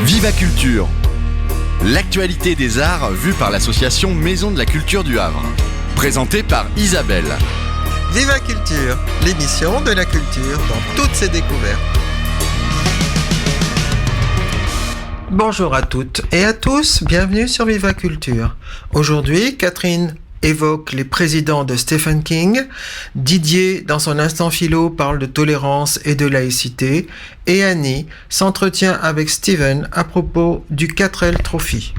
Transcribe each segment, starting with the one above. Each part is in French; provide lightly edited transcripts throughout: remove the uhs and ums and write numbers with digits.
Viva Culture, l'actualité des arts vue par l'association Maison de la Culture du Havre. Présentée par Isabelle. Viva Culture, l'émission de la culture dans toutes ses découvertes. Bonjour à toutes et à tous, bienvenue sur Viva Culture. Aujourd'hui, Catherine évoque les présidents de Stephen King, Didier, dans son instant philo, parle de tolérance et de laïcité, et Annie s'entretient avec Steven à propos du 4L Trophy.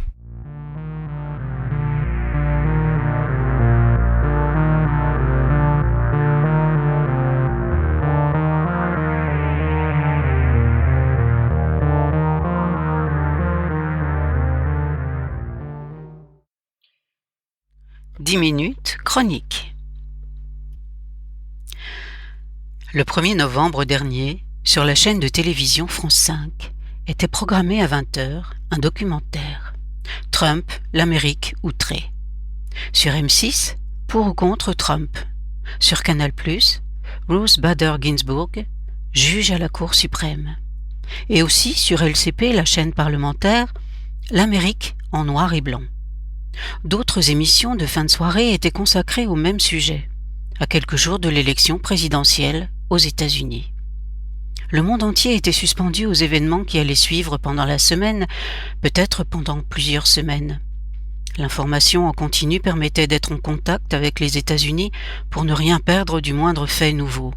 Dix minutes chronique. Le 1er novembre dernier, sur la chaîne de télévision France 5, était programmé à 20h un documentaire « Trump, l'Amérique outrée ». Sur M6, pour ou contre Trump. Sur Canal+, Ruth Bader Ginsburg, juge à la Cour suprême. Et aussi sur LCP, la chaîne parlementaire, l'Amérique en noir et blanc. D'autres émissions de fin de soirée étaient consacrées au même sujet, à quelques jours de l'élection présidentielle aux États-Unis. Le monde entier était suspendu aux événements qui allaient suivre pendant la semaine, peut-être pendant plusieurs semaines. L'information en continu permettait d'être en contact avec les États-Unis pour ne rien perdre du moindre fait nouveau.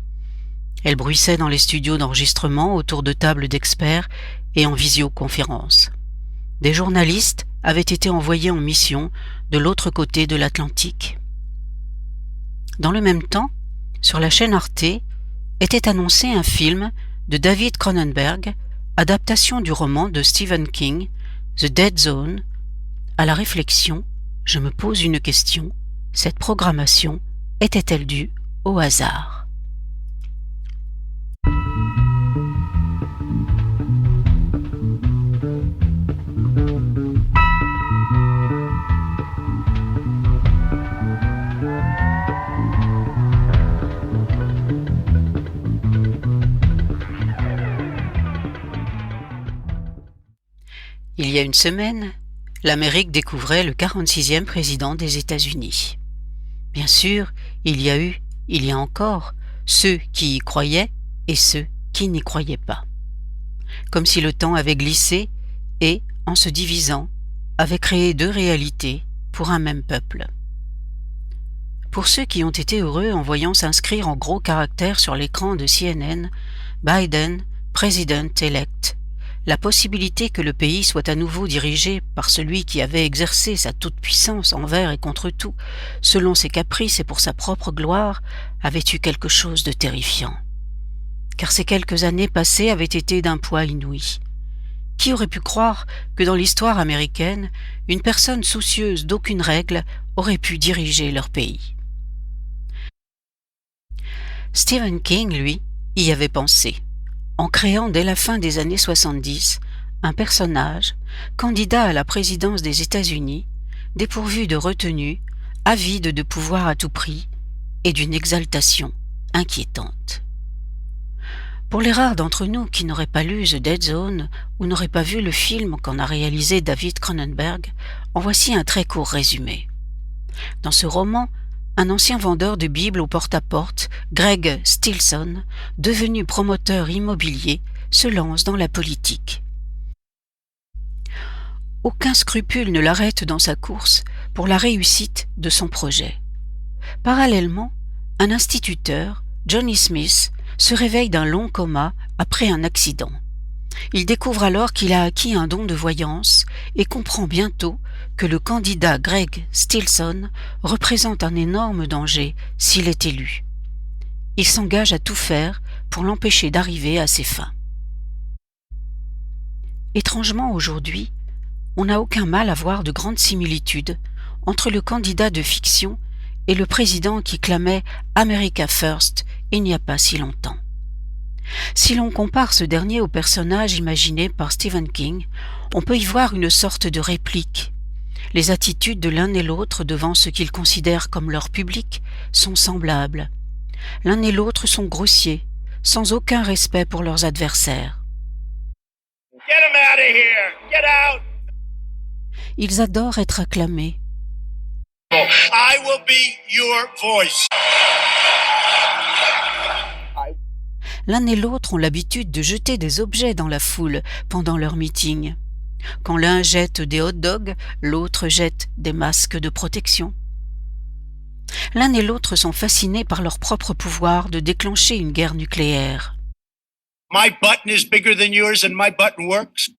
Elle bruissait dans les studios d'enregistrement autour de tables d'experts et en visioconférence. Des journalistes avaient été envoyés en mission de l'autre côté de l'Atlantique. Dans le même temps, sur la chaîne Arte, était annoncé un film de David Cronenberg, adaptation du roman de Stephen King, The Dead Zone. À la réflexion, je me pose une question, cette programmation était-elle due au hasard ? Il y a une semaine, l'Amérique découvrait le 46e président des États-Unis. Bien sûr, il y a encore ceux qui y croyaient et ceux qui n'y croyaient pas. Comme si le temps avait glissé et, en se divisant, avait créé deux réalités pour un même peuple. Pour ceux qui ont été heureux en voyant s'inscrire en gros caractères sur l'écran de CNN, Biden, President-elect, la possibilité que le pays soit à nouveau dirigé par celui qui avait exercé sa toute-puissance envers et contre tout, selon ses caprices et pour sa propre gloire, avait eu quelque chose de terrifiant. Car ces quelques années passées avaient été d'un poids inouï. Qui aurait pu croire que dans l'histoire américaine, une personne soucieuse d'aucune règle aurait pu diriger leur pays ? Stephen King, lui, y avait pensé, en créant dès la fin des années 70 un personnage, candidat à la présidence des États-Unis, dépourvu de retenue, avide de pouvoir à tout prix et d'une exaltation inquiétante. Pour les rares d'entre nous qui n'auraient pas lu The Dead Zone ou n'auraient pas vu le film qu'en a réalisé David Cronenberg, en voici un très court résumé. Dans ce roman, un ancien vendeur de Bibles au porte-à-porte, Greg Stilson, devenu promoteur immobilier, se lance dans la politique. Aucun scrupule ne l'arrête dans sa course pour la réussite de son projet. Parallèlement, un instituteur, Johnny Smith, se réveille d'un long coma après un accident. Il découvre alors qu'il a acquis un don de voyance et comprend bientôt que le candidat Greg Stilson représente un énorme danger s'il est élu. Il s'engage à tout faire pour l'empêcher d'arriver à ses fins. Étrangement aujourd'hui, on n'a aucun mal à voir de grandes similitudes entre le candidat de fiction et le président qui clamait « America First » il n'y a pas si longtemps. Si l'on compare ce dernier au personnage imaginé par Stephen King, on peut y voir une sorte de réplique. Les attitudes de l'un et l'autre devant ce qu'ils considèrent comme leur public sont semblables. L'un et l'autre sont grossiers, sans aucun respect pour leurs adversaires. Get him out of here! Get out! Ils adorent être acclamés. I will be your voice. L'un et l'autre ont l'habitude de jeter des objets dans la foule pendant leur meeting. Quand l'un jette des hot-dogs, l'autre jette des masques de protection. L'un et l'autre sont fascinés par leur propre pouvoir de déclencher une guerre nucléaire. My button is bigger than yours and my button works.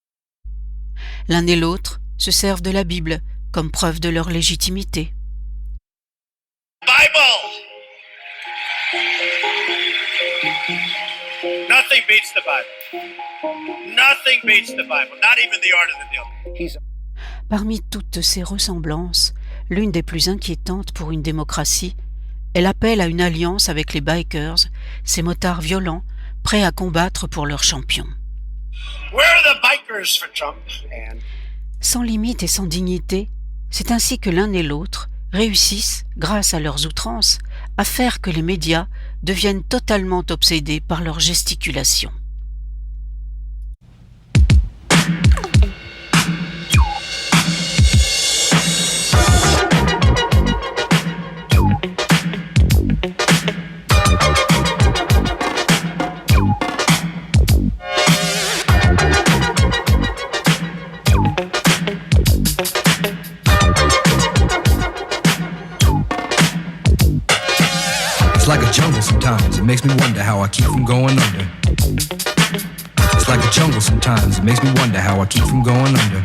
L'un et l'autre se servent de la Bible comme preuve de leur légitimité. Bible! Nothing beats the Bible. Nothing beats the Bible, not even the art of the deal. Parmi toutes ces ressemblances, l'une des plus inquiétantes pour une démocratie est l'appel à une alliance avec les bikers, ces motards violents, prêts à combattre pour leur champion. Where are the bikers for Trump? Sans limite et sans dignité, c'est ainsi que l'un et l'autre réussissent, grâce à leurs outrances, à faire que les médias deviennent totalement obsédés par leur gesticulation. It's like a jungle sometimes, it makes me wonder how I keep from going under. It's like a jungle sometimes, it makes me wonder how I keep from going under.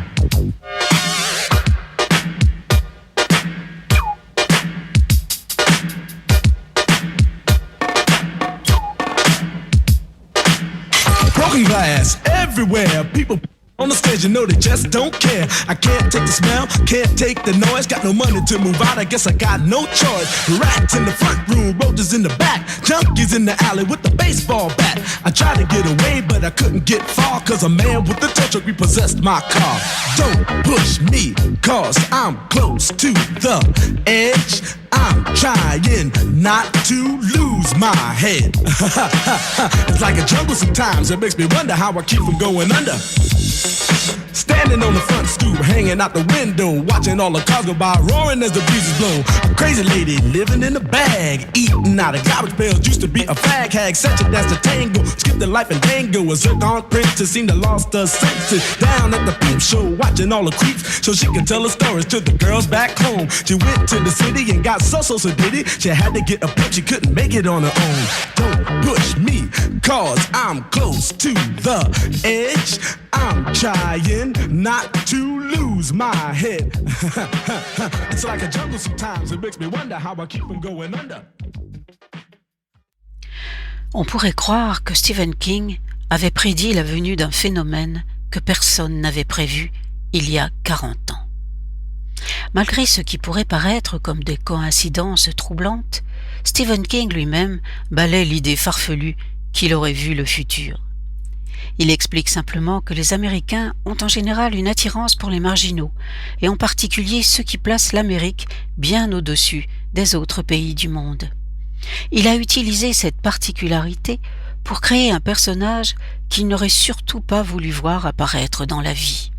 Broken glass everywhere, people on the stage, you know they just don't care. I can't take the smell, can't take the noise. Got no money to move out, I guess I got no choice. Rats in the front room, roaches in the back, junkies in the alley with the baseball bat. I tried to get away, but I couldn't get far, cause a man with a tow truck repossessed my car. Don't push me, cause I'm close to the edge. I'm trying not to lose my head. It's like a jungle sometimes, it makes me wonder how I keep from going under. Standing on the front stoop, hanging out the window, watching all the cars go by, roaring as the breezes blow. A crazy lady living in a bag, eating out of garbage pails, used to be a fag hag, such a dance to tango, skipped the life and dango. A zircon princess seemed to lost her senses. Down at the peep show, watching all the creeps, so she could tell her stories to the girls back home. She went to the city and got so did it. She had to get a pimp, she couldn't make it on her own. Don't push me, cause I'm close to the edge. I'm trying not to lose my head. It's like a jungle sometimes, it makes me wonder how I keep from going under. On pourrait croire que Stephen King avait prédit la venue d'un phénomène que personne n'avait prévu il y a 40 ans. Malgré ce qui pourrait paraître comme des coïncidences troublantes, Stephen King lui-même balaie l'idée farfelue qu'il aurait vu le futur. Il explique simplement que les Américains ont en général une attirance pour les marginaux, et en particulier ceux qui placent l'Amérique bien au-dessus des autres pays du monde. Il a utilisé cette particularité pour créer un personnage qu'il n'aurait surtout pas voulu voir apparaître dans la vie.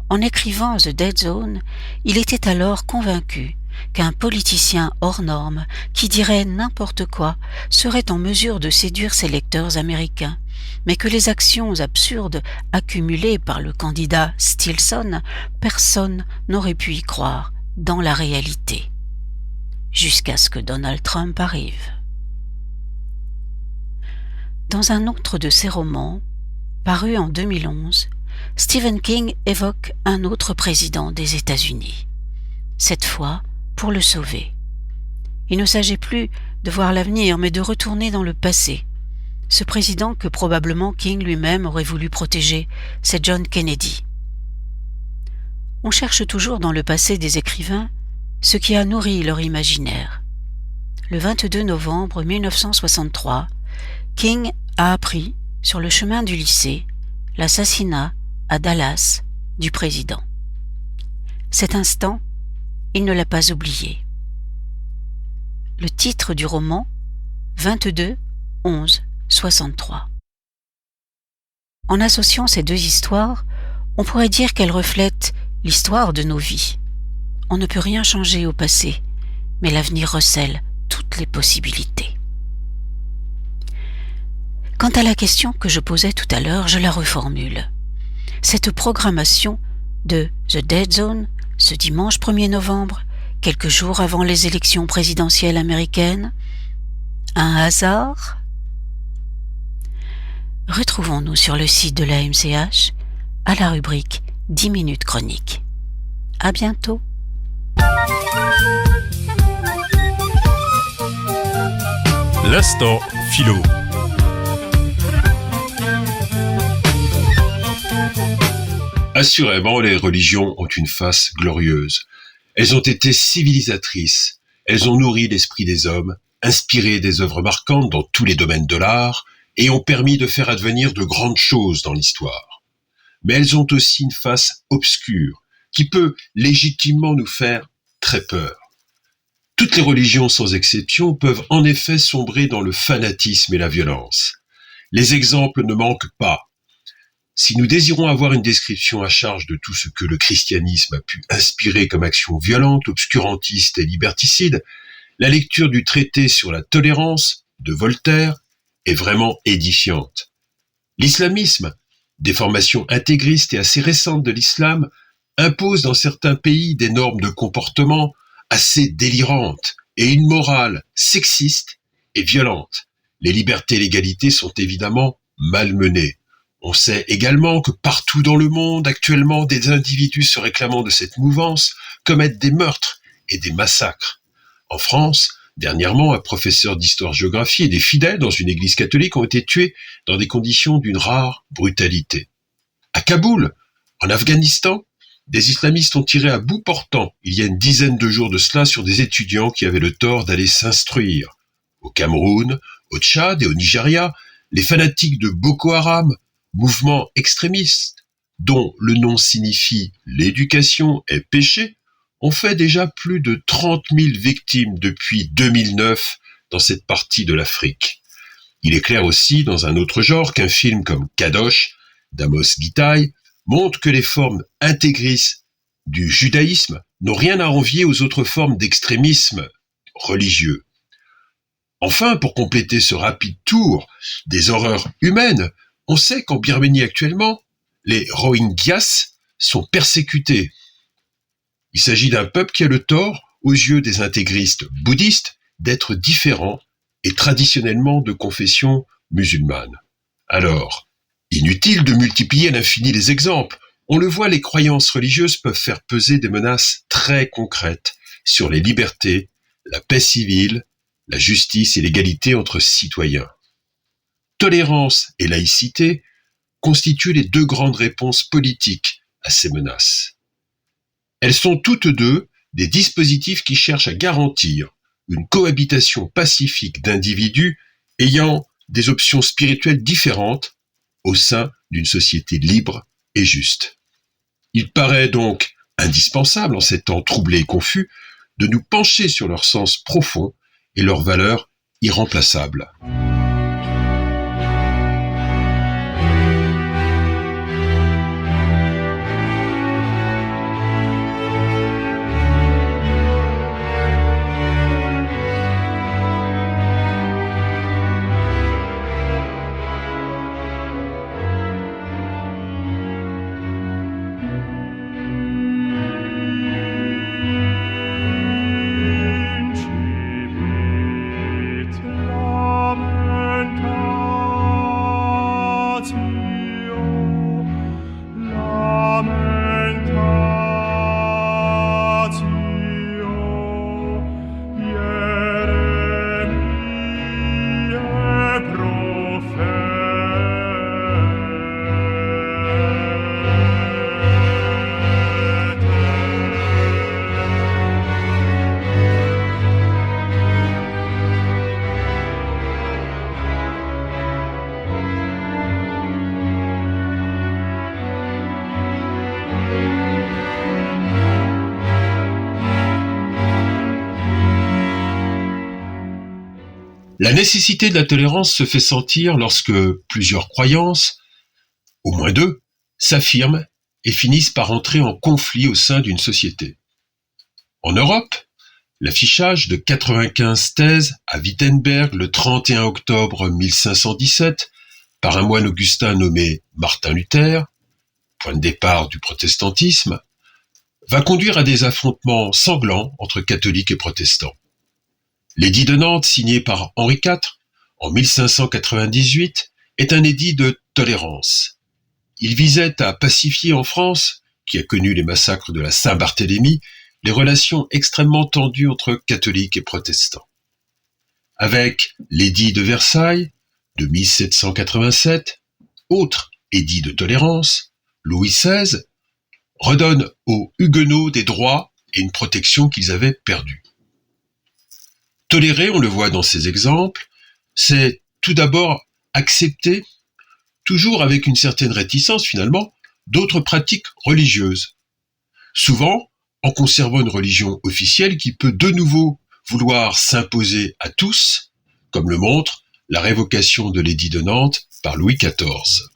En écrivant The Dead Zone, il était alors convaincu qu'un politicien hors norme qui dirait n'importe quoi serait en mesure de séduire ses lecteurs américains, mais que les actions absurdes accumulées par le candidat Stilson, personne n'aurait pu y croire dans la réalité. Jusqu'à ce que Donald Trump arrive. Dans un autre de ses romans, paru en 2011, Stephen King évoque un autre président des États-Unis, cette fois pour le sauver. Il ne s'agit plus de voir l'avenir, mais de retourner dans le passé. Ce président que probablement King lui-même aurait voulu protéger, c'est John Kennedy. On cherche toujours dans le passé des écrivains ce qui a nourri leur imaginaire. Le 22 novembre 1963, King a appris, sur le chemin du lycée, l'assassinat à Dallas du président. Cet instant, il ne l'a pas oublié. Le titre du roman, 22-11-63. En associant ces deux histoires, On pourrait dire qu'elle reflète l'histoire de nos vies. On ne peut rien changer au passé, mais l'avenir recèle toutes les possibilités. Quant à la question que je posais tout à l'heure, je la reformule. Cette programmation de The Dead Zone, ce dimanche 1er novembre, quelques jours avant les élections présidentielles américaines, un hasard ? Retrouvons-nous sur le site de la MCH à la rubrique 10 minutes chronique. À bientôt. L'instant philo. Assurément, les religions ont une face glorieuse. Elles ont été civilisatrices. Elles ont nourri l'esprit des hommes, inspiré des œuvres marquantes dans tous les domaines de l'art et ont permis de faire advenir de grandes choses dans l'histoire. Mais elles ont aussi une face obscure qui peut légitimement nous faire très peur. Toutes les religions sans exception peuvent en effet sombrer dans le fanatisme et la violence. Les exemples ne manquent pas. Si nous désirons avoir une description à charge de tout ce que le christianisme a pu inspirer comme action violente, obscurantiste et liberticide, la lecture du traité sur la tolérance de Voltaire est vraiment édifiante. L'islamisme, déformation intégriste et assez récente de l'islam, impose dans certains pays des normes de comportement assez délirantes et une morale sexiste et violente. Les libertés et l'égalité sont évidemment malmenées. On sait également que partout dans le monde, actuellement, des individus se réclamant de cette mouvance commettent des meurtres et des massacres. En France, dernièrement, un professeur d'histoire-géographie et des fidèles dans une église catholique ont été tués dans des conditions d'une rare brutalité. À Kaboul, en Afghanistan, des islamistes ont tiré à bout portant, il y a une dizaine de jours de cela, sur des étudiants qui avaient le tort d'aller s'instruire. Au Cameroun, au Tchad et au Nigeria, les fanatiques de Boko Haram, mouvement extrémiste, dont le nom signifie « l'éducation est péché », ont fait déjà plus de 30 000 victimes depuis 2009 dans cette partie de l'Afrique. Il est clair aussi, dans un autre genre, qu'un film comme Kadosh, d'Amos Gitaï, montre que les formes intégristes du judaïsme n'ont rien à envier aux autres formes d'extrémisme religieux. Enfin, pour compléter ce rapide tour des horreurs humaines, on sait qu'en Birmanie actuellement, les Rohingyas sont persécutés. Il s'agit d'un peuple qui a le tort, aux yeux des intégristes bouddhistes, d'être différent et traditionnellement de confession musulmane. Alors, inutile de multiplier à l'infini les exemples. On le voit, les croyances religieuses peuvent faire peser des menaces très concrètes sur les libertés, la paix civile, la justice et l'égalité entre citoyens. Tolérance et laïcité constituent les deux grandes réponses politiques à ces menaces. Elles sont toutes deux des dispositifs qui cherchent à garantir une cohabitation pacifique d'individus ayant des options spirituelles différentes au sein d'une société libre et juste. Il paraît donc indispensable, en ces temps troublés et confus, de nous pencher sur leur sens profond et leurs valeurs irremplaçables. La nécessité de la tolérance se fait sentir lorsque plusieurs croyances, au moins deux, s'affirment et finissent par entrer en conflit au sein d'une société. En Europe, l'affichage de 95 thèses à Wittenberg le 31 octobre 1517 par un moine augustin nommé Martin Luther, point de départ du protestantisme, va conduire à des affrontements sanglants entre catholiques et protestants. L'édit de Nantes, signé par Henri IV en 1598, est un édit de tolérance. Il visait à pacifier en France, qui a connu les massacres de la Saint-Barthélemy, les relations extrêmement tendues entre catholiques et protestants. Avec l'édit de Versailles de 1787, autre édit de tolérance, Louis XVI redonne aux Huguenots des droits et une protection qu'ils avaient perdus. Tolérer, on le voit dans ces exemples, c'est tout d'abord accepter, toujours avec une certaine réticence finalement, d'autres pratiques religieuses. Souvent, en conservant une religion officielle qui peut de nouveau vouloir s'imposer à tous, comme le montre la révocation de l'édit de Nantes par Louis XIV.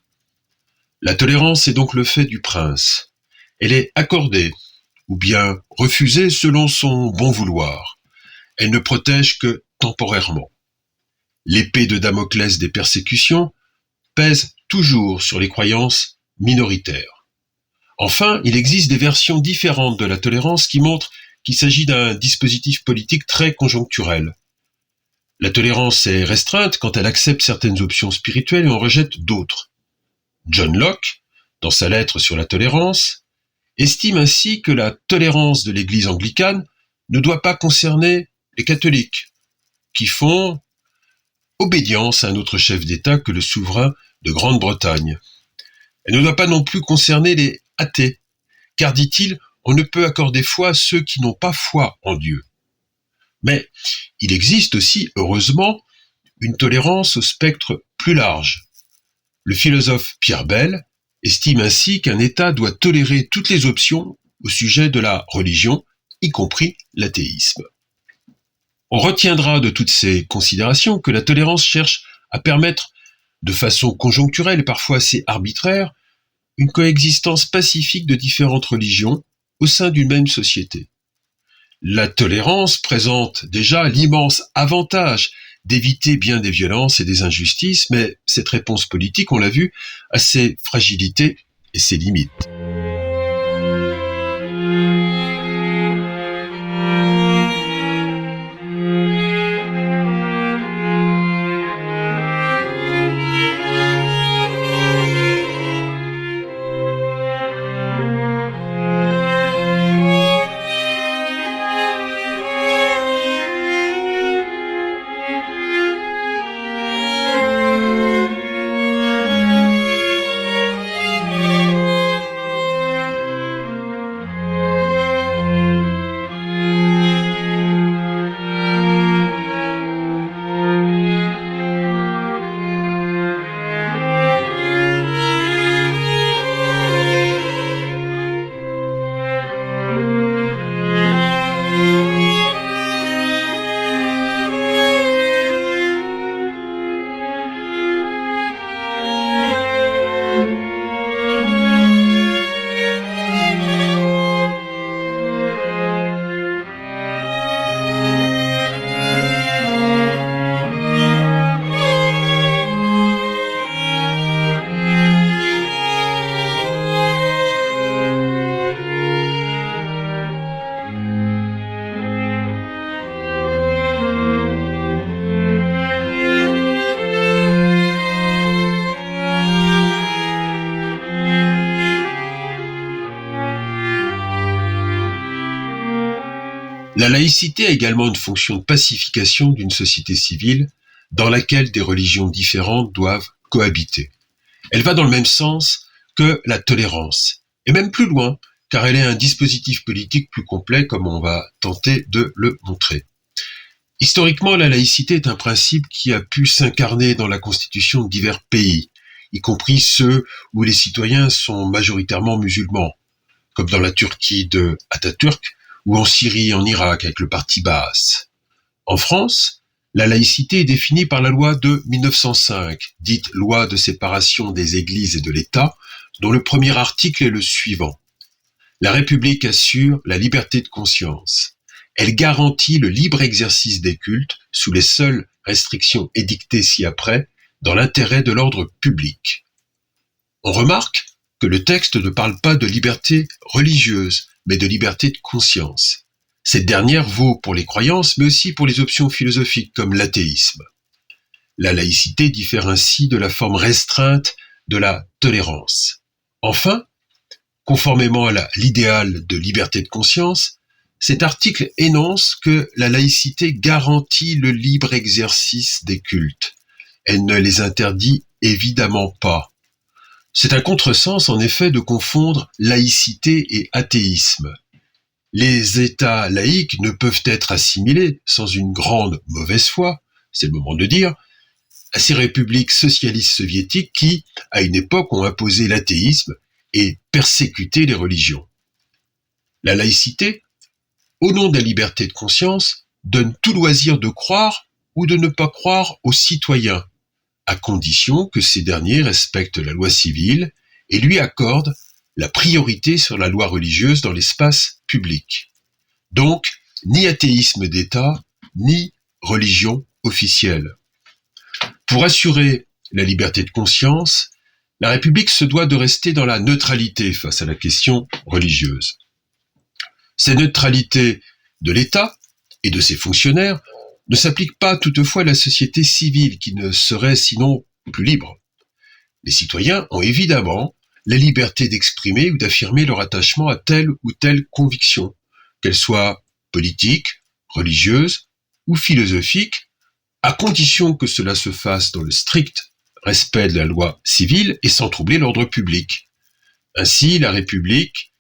La tolérance est donc le fait du prince. Elle est accordée, ou bien refusée selon son bon vouloir. Elle ne protège que temporairement. L'épée de Damoclès des persécutions pèse toujours sur les croyances minoritaires. Enfin, il existe des versions différentes de la tolérance qui montrent qu'il s'agit d'un dispositif politique très conjoncturel. La tolérance est restreinte quand elle accepte certaines options spirituelles et en rejette d'autres. John Locke, dans sa lettre sur la tolérance, estime ainsi que la tolérance de l'Église anglicane ne doit pas concerner les catholiques, qui font obédience à un autre chef d'État que le souverain de Grande-Bretagne. Elle ne doit pas non plus concerner les athées, car, dit-il, on ne peut accorder foi à ceux qui n'ont pas foi en Dieu. Mais il existe aussi, heureusement, une tolérance au spectre plus large. Le philosophe Pierre Bell estime ainsi qu'un État doit tolérer toutes les options au sujet de la religion, y compris l'athéisme. On retiendra de toutes ces considérations que la tolérance cherche à permettre, de façon conjoncturelle et parfois assez arbitraire, une coexistence pacifique de différentes religions au sein d'une même société. La tolérance présente déjà l'immense avantage d'éviter bien des violences et des injustices, mais cette réponse politique, on l'a vu, a ses fragilités et ses limites. La laïcité a également une fonction de pacification d'une société civile dans laquelle des religions différentes doivent cohabiter. Elle va dans le même sens que la tolérance, et même plus loin, car elle est un dispositif politique plus complet, comme on va tenter de le montrer. Historiquement, la laïcité est un principe qui a pu s'incarner dans la constitution de divers pays, y compris ceux où les citoyens sont majoritairement musulmans, comme dans la Turquie de Atatürk, ou en Syrie et en Irak avec le parti Baas. En France, la laïcité est définie par la loi de 1905, dite loi de séparation des églises et de l'État, dont le premier article est le suivant. La République assure la liberté de conscience. Elle garantit le libre exercice des cultes sous les seules restrictions édictées ci-après dans l'intérêt de l'ordre public. On remarque que le texte ne parle pas de liberté religieuse, mais de liberté de conscience. Cette dernière vaut pour les croyances, mais aussi pour les options philosophiques comme l'athéisme. La laïcité diffère ainsi de la forme restreinte de la tolérance. Enfin, conformément à l'idéal de liberté de conscience, cet article énonce que la laïcité garantit le libre exercice des cultes. Elle ne les interdit évidemment pas. C'est un contresens en effet de confondre laïcité et athéisme. Les États laïques ne peuvent être assimilés, sans une grande mauvaise foi, c'est le moment de dire, à ces républiques socialistes soviétiques qui, à une époque, ont imposé l'athéisme et persécuté les religions. La laïcité, au nom de la liberté de conscience, donne tout loisir de croire ou de ne pas croire aux citoyens, à condition que ces derniers respectent la loi civile et lui accordent la priorité sur la loi religieuse dans l'espace public. Donc, ni athéisme d'État, ni religion officielle. Pour assurer la liberté de conscience, la République se doit de rester dans la neutralité face à la question religieuse. Cette neutralité de l'État et de ses fonctionnaires ne s'applique pas toutefois à la société civile qui ne serait sinon plus libre. Les citoyens ont évidemment la liberté d'exprimer ou d'affirmer leur attachement à telle ou telle conviction, qu'elle soit politique, religieuse ou philosophique, à condition que cela se fasse dans le strict respect de la loi civile et sans troubler l'ordre public. Ainsi, la République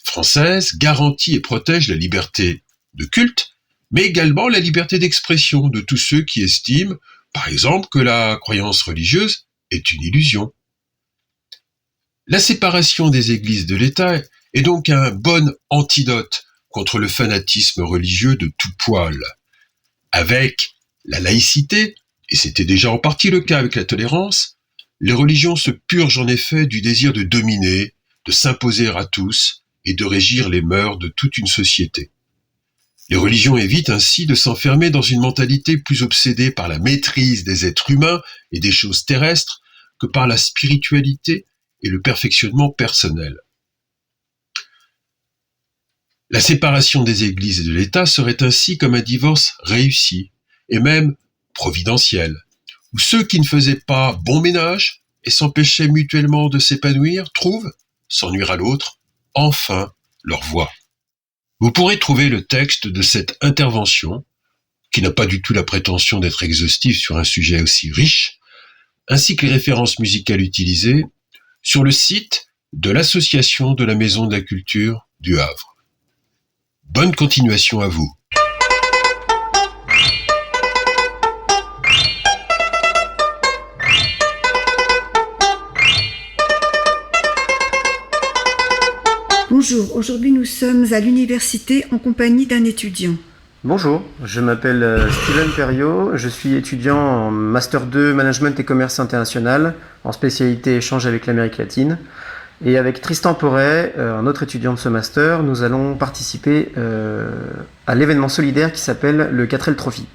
française garantit et protège la liberté de culte, mais également la liberté d'expression de tous ceux qui estiment, par exemple, que la croyance religieuse est une illusion. La séparation des églises de l'État est donc un bon antidote contre le fanatisme religieux de tout poil. Avec la laïcité, et c'était déjà en partie le cas avec la tolérance, les religions se purgent en effet du désir de dominer, de s'imposer à tous et de régir les mœurs de toute une société. Les religions évitent ainsi de s'enfermer dans une mentalité plus obsédée par la maîtrise des êtres humains et des choses terrestres que par la spiritualité et le perfectionnement personnel. La séparation des églises et de l'État serait ainsi comme un divorce réussi, et même providentiel, où ceux qui ne faisaient pas bon ménage et s'empêchaient mutuellement de s'épanouir trouvent, sans nuire à l'autre, enfin leur voie. Vous pourrez trouver le texte de cette intervention, qui n'a pas du tout la prétention d'être exhaustive sur un sujet aussi riche, ainsi que les références musicales utilisées, sur le site de l'Association de la Maison de la Culture du Havre. Bonne continuation à vous. Bonjour, aujourd'hui nous sommes à l'université en compagnie d'un étudiant. Bonjour, je m'appelle Steven Perriot, je suis étudiant en Master 2 Management et Commerce International, en spécialité échange avec l'Amérique latine. Et avec Tristan Porret, un autre étudiant de ce master, nous allons participer à l'événement solidaire qui s'appelle le 4L Trophy.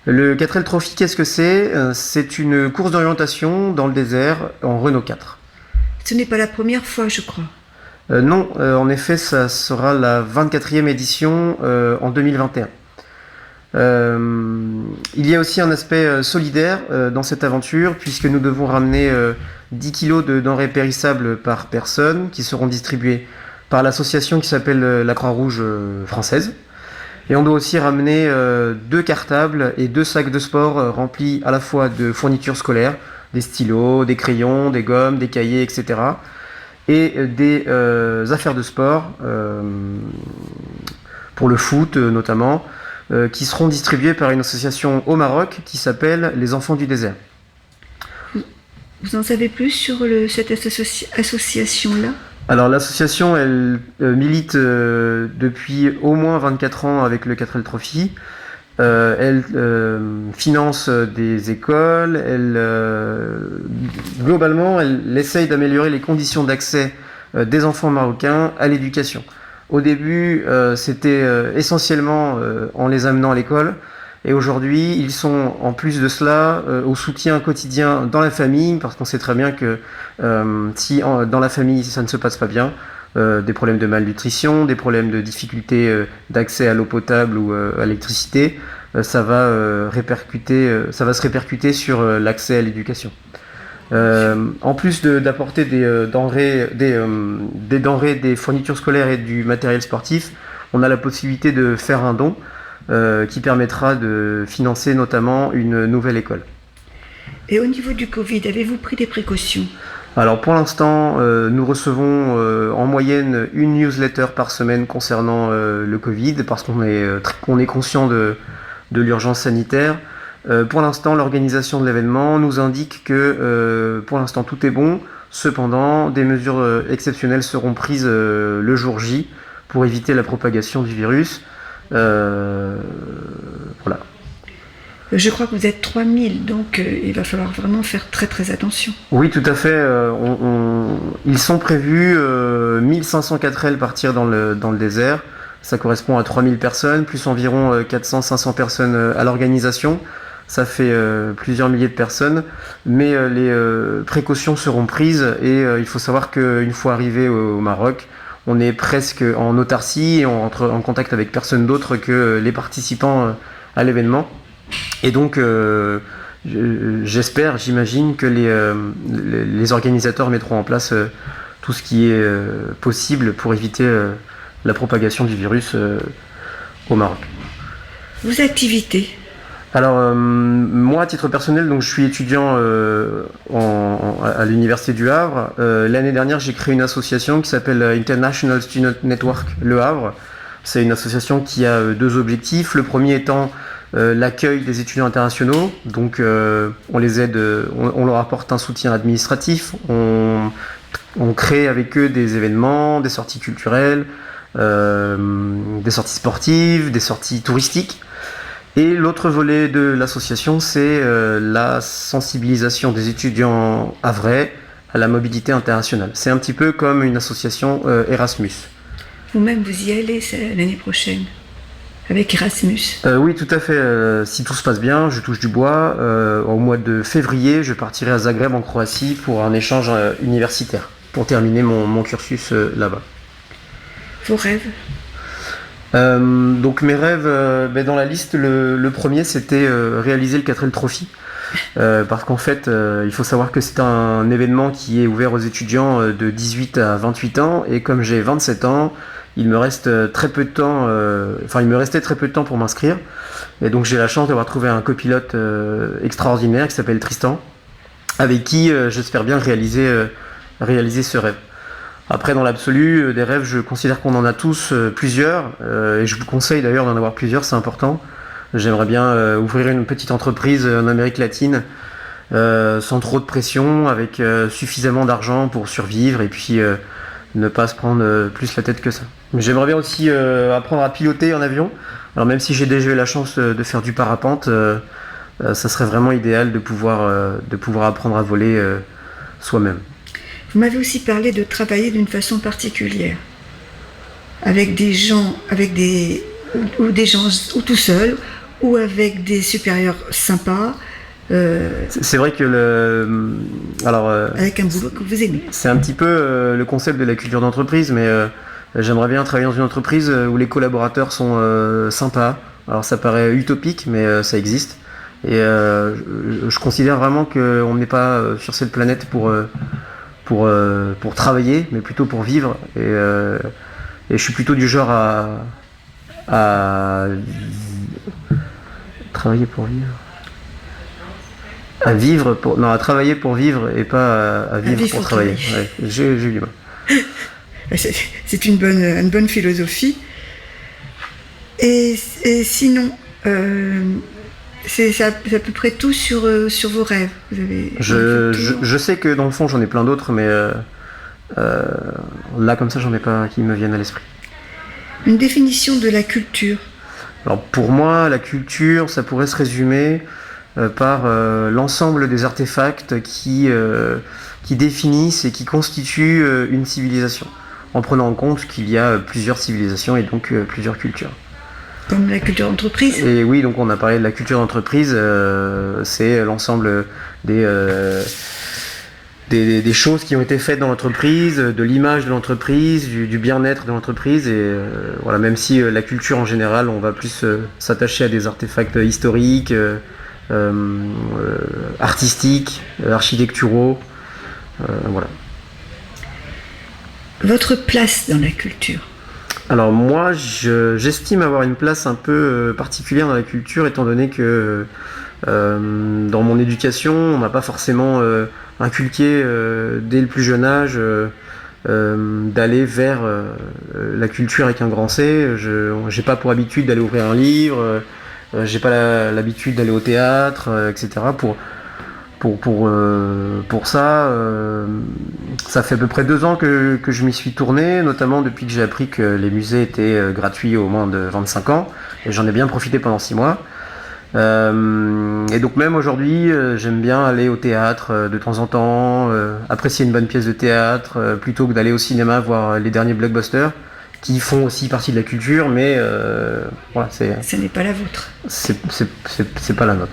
Le 4L Trophy, qu'est-ce que c'est ? C'est une course d'orientation dans le désert en Renault 4. Ce n'est pas la première fois, je crois. Non, en effet, ça sera la 24e édition en 2021. Il y a aussi un aspect solidaire dans cette aventure, puisque nous devons ramener 10 kilos de denrées périssables par personne, qui seront distribuées par l'association qui s'appelle la Croix-Rouge française. Et on doit aussi ramener 2 cartables et 2 sacs de sport remplis à la fois de fournitures scolaires, des stylos, des crayons, des gommes, des cahiers, etc., et des affaires de sport, pour le foot notamment, qui seront distribuées par une association au Maroc qui s'appelle les Enfants du désert. Vous en savez plus sur cette association-là ? Alors l'association, elle milite depuis au moins 24 ans avec le 4L Trophy, Elle finance des écoles, globalement, elle essaye d'améliorer les conditions d'accès des enfants marocains à l'éducation. Au début, c'était essentiellement en les amenant à l'école, et aujourd'hui, ils sont en plus de cela au soutien quotidien dans la famille, parce qu'on sait très bien que si dans la famille ça ne se passe pas bien, des problèmes de malnutrition, des problèmes de difficulté d'accès à l'eau potable ou à l'électricité, ça va se répercuter sur l'accès à l'éducation. En plus d'apporter des denrées, des fournitures scolaires et du matériel sportif, on a la possibilité de faire un don qui permettra de financer notamment une nouvelle école. Et au niveau du Covid, avez-vous pris des précautions ? Alors pour l'instant, nous recevons en moyenne une newsletter par semaine concernant le Covid, parce qu'on est conscient de l'urgence sanitaire. Pour l'instant, l'organisation de l'événement nous indique que pour l'instant tout est bon. Cependant, des mesures exceptionnelles seront prises le jour J pour éviter la propagation du virus. Voilà. Je crois que vous êtes 3000, donc il va falloir vraiment faire très très attention. Oui, tout à fait. Ils sont prévus 1504 ailes partir dans le désert. Ça correspond à 3000 personnes, plus environ 400-500 personnes à l'organisation. Ça fait plusieurs milliers de personnes. Mais les précautions seront prises et il faut savoir qu'une fois arrivé au Maroc, on est presque en autarcie et on rentre en contact avec personne d'autre que les participants à l'événement. Et donc, j'imagine que les organisateurs mettront en place tout ce qui est possible pour éviter la propagation du virus au Maroc. Vos activités ? Alors, moi, à titre personnel, donc, je suis étudiant à l'Université du Havre. L'année dernière, j'ai créé une association qui s'appelle International Student Network Le Havre. C'est une association qui a deux objectifs. Le premier étant l'accueil des étudiants internationaux, donc on les aide, on leur apporte un soutien administratif, on crée avec eux des événements, des sorties culturelles, des sorties sportives, des sorties touristiques. Et l'autre volet de l'association, c'est la sensibilisation des étudiants havrais à la mobilité internationale. C'est un petit peu comme une association Erasmus. Vous-même, vous y allez l'année prochaine avec Erasmus. Oui, tout à fait. Si tout se passe bien, je touche du bois. Au mois de février, je partirai à Zagreb en Croatie pour un échange universitaire, pour terminer mon cursus là-bas. Vos rêves ? Donc mes rêves, dans la liste, le premier c'était réaliser le 4L Trophy. Parce qu'en fait, il faut savoir que c'est un événement qui est ouvert aux étudiants de 18 à 28 ans. Et comme j'ai 27 ans, il me reste très peu de temps, il me restait très peu de temps pour m'inscrire. Et donc j'ai la chance d'avoir trouvé un copilote extraordinaire qui s'appelle Tristan, avec qui j'espère bien réaliser ce rêve. Après, dans l'absolu, des rêves, je considère qu'on en a tous plusieurs, et je vous conseille d'ailleurs d'en avoir plusieurs, c'est important. J'aimerais bien ouvrir une petite entreprise en Amérique latine, sans trop de pression, avec suffisamment d'argent pour survivre, et puis ne pas se prendre plus la tête que ça. Mais j'aimerais bien aussi apprendre à piloter en avion. Alors même si j'ai déjà eu la chance de faire du parapente, ça serait vraiment idéal de pouvoir apprendre à voler soi-même. Vous m'avez aussi parlé de travailler d'une façon particulière, avec des gens, ou des gens ou tout seul, ou avec des supérieurs sympas. C'est vrai que avec un boulot que vous aimez. C'est un petit peu le concept de la culture d'entreprise, mais j'aimerais bien travailler dans une entreprise où les collaborateurs sont sympas. Alors ça paraît utopique, mais ça existe. Et je considère vraiment qu'on n'est pas sur cette planète pour travailler, mais plutôt pour vivre. Et je suis plutôt du genre à travailler pour vivre. À travailler pour vivre et pas à vivre pour travailler. Ouais, j'ai eu du mal. C'est une bonne philosophie. Et sinon, c'est à peu près tout sur vos rêves. Vous avez je sais que dans le fond j'en ai plein d'autres, mais là comme ça j'en ai pas qui me viennent à l'esprit. Une définition de la culture. Alors pour moi, la culture, ça pourrait se résumer par l'ensemble des artefacts qui définissent et qui constituent une civilisation, en prenant en compte qu'il y a plusieurs civilisations et donc plusieurs cultures. Comme la culture d'entreprise. Et oui, donc on a parlé de la culture d'entreprise, c'est l'ensemble des choses qui ont été faites dans l'entreprise, de l'image de l'entreprise, du bien-être de l'entreprise, et voilà, même si la culture en général, on va plus s'attacher à des artefacts historiques, artistiques, architecturaux, voilà. Votre place dans la culture? Alors moi, j'estime avoir une place un peu particulière dans la culture, étant donné que dans mon éducation, on m'a pas forcément inculqué dès le plus jeune âge d'aller vers la culture avec un grand C. J'ai pas pour habitude d'aller ouvrir un livre, j'ai pas l'habitude d'aller au théâtre, etc. Pour ça, ça fait à peu près 2 ans que je m'y suis tourné, notamment depuis que j'ai appris que les musées étaient gratuits au moins de 25 ans, et j'en ai bien profité pendant 6 mois. Et donc même aujourd'hui, j'aime bien aller au théâtre de temps en temps, apprécier une bonne pièce de théâtre, plutôt que d'aller au cinéma voir les derniers blockbusters, qui font aussi partie de la culture, mais voilà, ce n'est pas la vôtre. C'est pas la nôtre.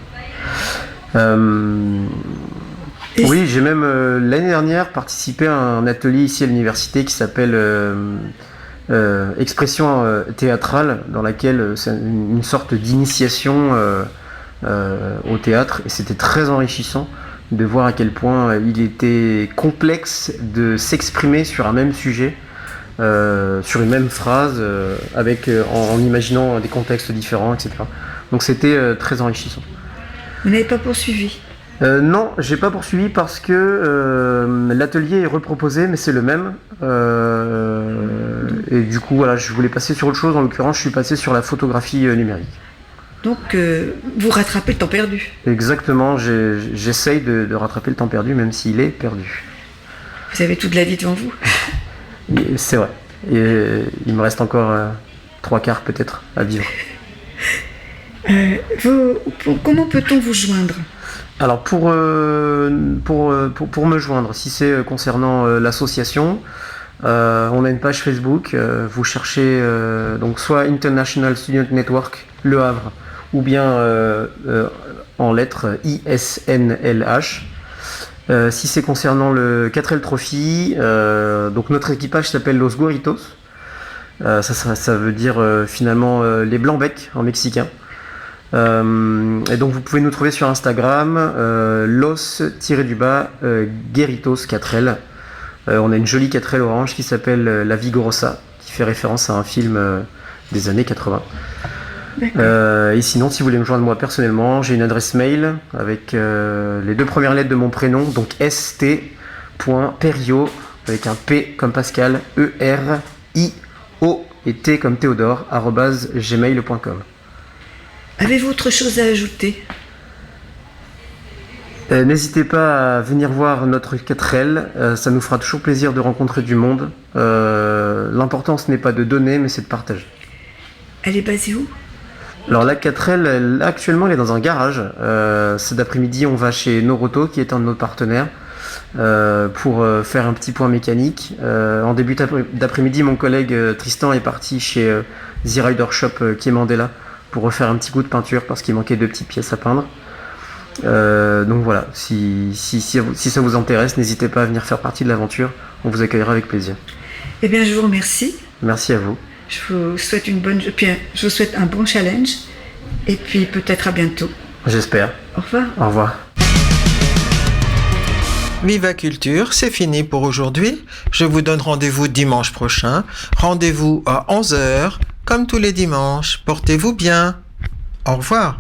Oui, j'ai même l'année dernière participé à un atelier ici à l'université qui s'appelle Expression théâtrale, dans laquelle c'est une sorte d'initiation au théâtre, et c'était très enrichissant de voir à quel point il était complexe de s'exprimer sur un même sujet, sur une même phrase, en imaginant des contextes différents, etc. Donc c'était très enrichissant. Vous n'avez pas poursuivi? Non, j'ai pas poursuivi parce que l'atelier est reproposé, mais c'est le même. Et du coup, voilà, je voulais passer sur autre chose. En l'occurrence, je suis passé sur la photographie numérique. Donc, vous rattrapez le temps perdu? Exactement, j'essaye de rattraper le temps perdu, même s'il est perdu. Vous avez toute la vie devant vous? C'est vrai. Et il me reste encore 3/4 peut-être à vivre. Comment peut-on vous joindre? Alors pour me joindre, si c'est concernant l'association, on a une page Facebook, vous cherchez donc soit International Student Network Le Havre, ou bien en lettres ISNLH. Si c'est concernant le 4L Trophy, donc notre équipage s'appelle Los Guaritos, ça veut dire finalement les blancs-becs en mexicain. Et donc vous pouvez nous trouver sur Instagram, los-gueritos 4L. On a une jolie 4L orange qui s'appelle La Vigorosa, qui fait référence à un film des années 80. Et sinon, si vous voulez me joindre moi personnellement, j'ai une adresse mail avec les 2 premières lettres de mon prénom, donc st.perio avec un P comme Pascal, ERIO et T comme Théodore, @gmail.com. Avez-vous autre chose à ajouter? N'hésitez pas à venir voir notre 4L, ça nous fera toujours plaisir de rencontrer du monde. L'important, ce n'est pas de donner, mais c'est de partager. Elle est basée où? Alors la 4L, actuellement, elle est dans un garage. Cet après-midi, on va chez Noroto, qui est un de nos partenaires, pour faire un petit point mécanique. En début d'après-midi, mon collègue Tristan est parti chez The Rider Shop qui est Mandela, pour refaire un petit coup de peinture parce qu'il manquait 2 petites pièces à peindre. Donc voilà, si ça vous intéresse, n'hésitez pas à venir faire partie de l'aventure, on vous accueillera avec plaisir. Eh bien, je vous remercie. Merci à vous. Je vous souhaite je vous souhaite un bon challenge, et puis peut-être à bientôt. J'espère. Au revoir. Au revoir. Viva Culture, c'est fini pour aujourd'hui. Je vous donne rendez-vous dimanche prochain. Rendez-vous à 11h, comme tous les dimanches. Portez-vous bien. Au revoir.